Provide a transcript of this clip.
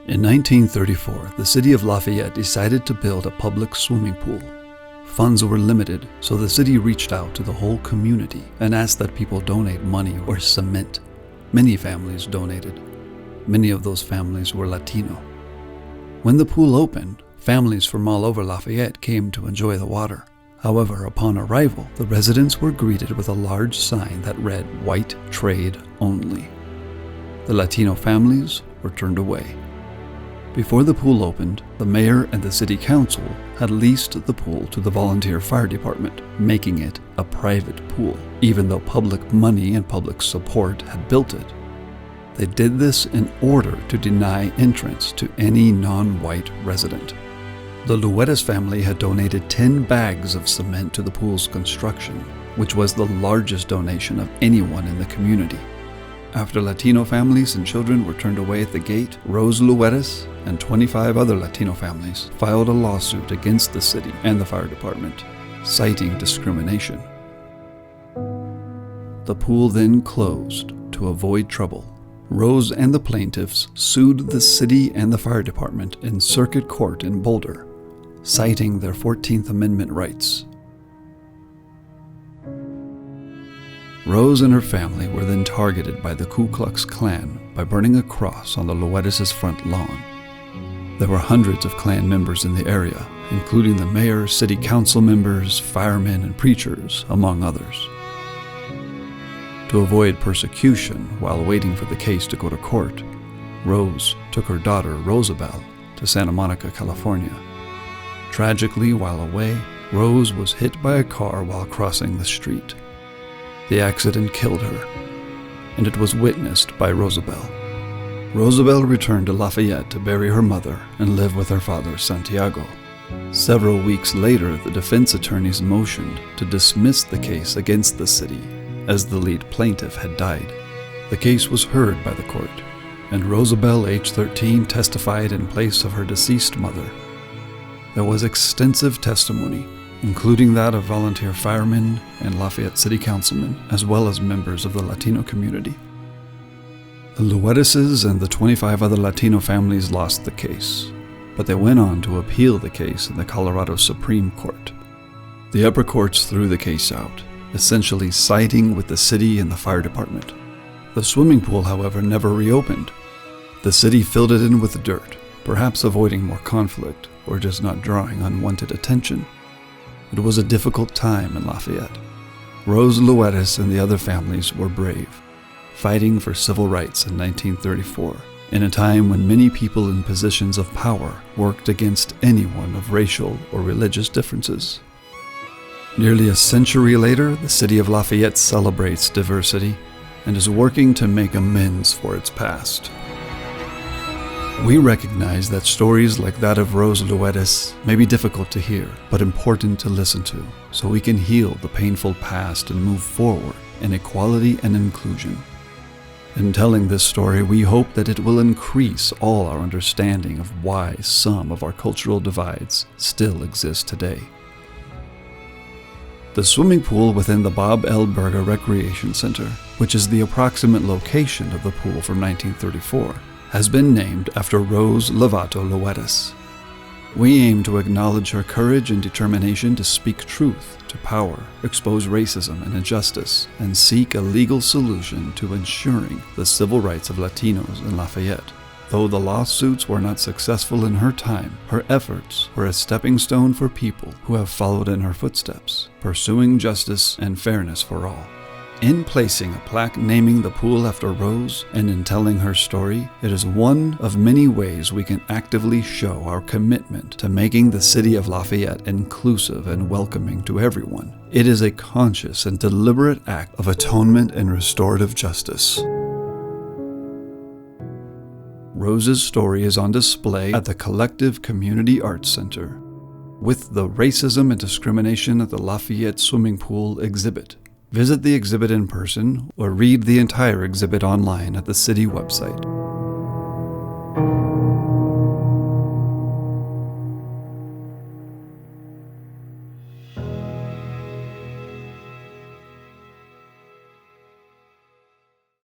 In 1934, the city of Lafayette decided to build a public swimming pool. Funds were limited, so the city reached out to the whole community and asked that people donate money or cement. Many families donated. Many of those families were Latino. When the pool opened, families from all over Lafayette came to enjoy the water. However, upon arrival, the residents were greeted with a large sign that read, "White Trade Only." The Latino families were turned away. Before the pool opened, the mayor and the city council had leased the pool to the volunteer fire department, making it a private pool, even though public money and public support had built it. They did this in order to deny entrance to any non-white resident. The Lueras family had donated 10 bags of cement to the pool's construction, which was the largest donation of anyone in the community. After Latino families and children were turned away at the gate, RoseLueras and 25 other Latino families filed a lawsuit against the city and the fire department, citing discrimination. The pool then closed to avoid trouble. Rose and the plaintiffs sued the city and the fire department in circuit court in Boulder, citing their 14th Amendment rights. Rose and her family were then targeted by the Ku Klux Klan by burning a cross on the Lueras' front lawn. There were hundreds of Klan members in the area, including the mayor, city council members, firemen, and preachers, among others. To avoid persecution while waiting for the case to go to court, Rose took her daughter, Rosabelle, to Santa Monica, California. Tragically, while away, Rose was hit by a car while crossing the street. The accident killed her, and it was witnessed by Rosabelle. Rosabelle returned to Lafayette to bury her mother and live with her father, Santiago. Several weeks later, the defense attorneys motioned to dismiss the case against the city, as the lead plaintiff had died. The case was heard by the court, and Rosabelle, age 13, testified in place of her deceased mother. There was extensive testimony, including that of volunteer firemen and Lafayette city councilmen, as well as members of the Latino community. The Luerases and the 25 other Latino families lost the case, but they went on to appeal the case in the Colorado Supreme Court. The upper courts threw the case out, essentially siding with the city and the fire department. The swimming pool, however, never reopened. The city filled it in with dirt, perhaps avoiding more conflict or just not drawing unwanted attention. It was a difficult time in Lafayette. RoseLueras and the other families were brave, fighting for civil rights in 1934, in a time when many people in positions of power worked against anyone of racial or religious differences. Nearly a century later, the city of Lafayette celebrates diversity and is working to make amends for its past. We recognize that stories like that of RoseLueras may be difficult to hear, but important to listen to, so we can heal the painful past and move forward in equality and inclusion. In telling this story, we hope that it will increase all our understanding of why some of our cultural divides still exist today. The swimming pool within the Bob L. Berger Recreation Center, which is the approximate location of the pool from 1934, has been named after Rose Lavato Lueras. We aim to acknowledge her courage and determination to speak truth to power, expose racism and injustice, and seek a legal solution to ensuring the civil rights of Latinos in Lafayette. Though the lawsuits were not successful in her time, her efforts were a stepping stone for people who have followed in her footsteps, pursuing justice and fairness for all. In placing a plaque naming the pool after Rose and in telling her story, it is one of many ways we can actively show our commitment to making the city of Lafayette inclusive and welcoming to everyone. It is a conscious and deliberate act of atonement and restorative justice. Rose's story is on display at the Collective Community Arts Center with the Racism and Discrimination at the Lafayette Swimming Pool exhibit. Visit the exhibit in person or read the entire exhibit online at the city website.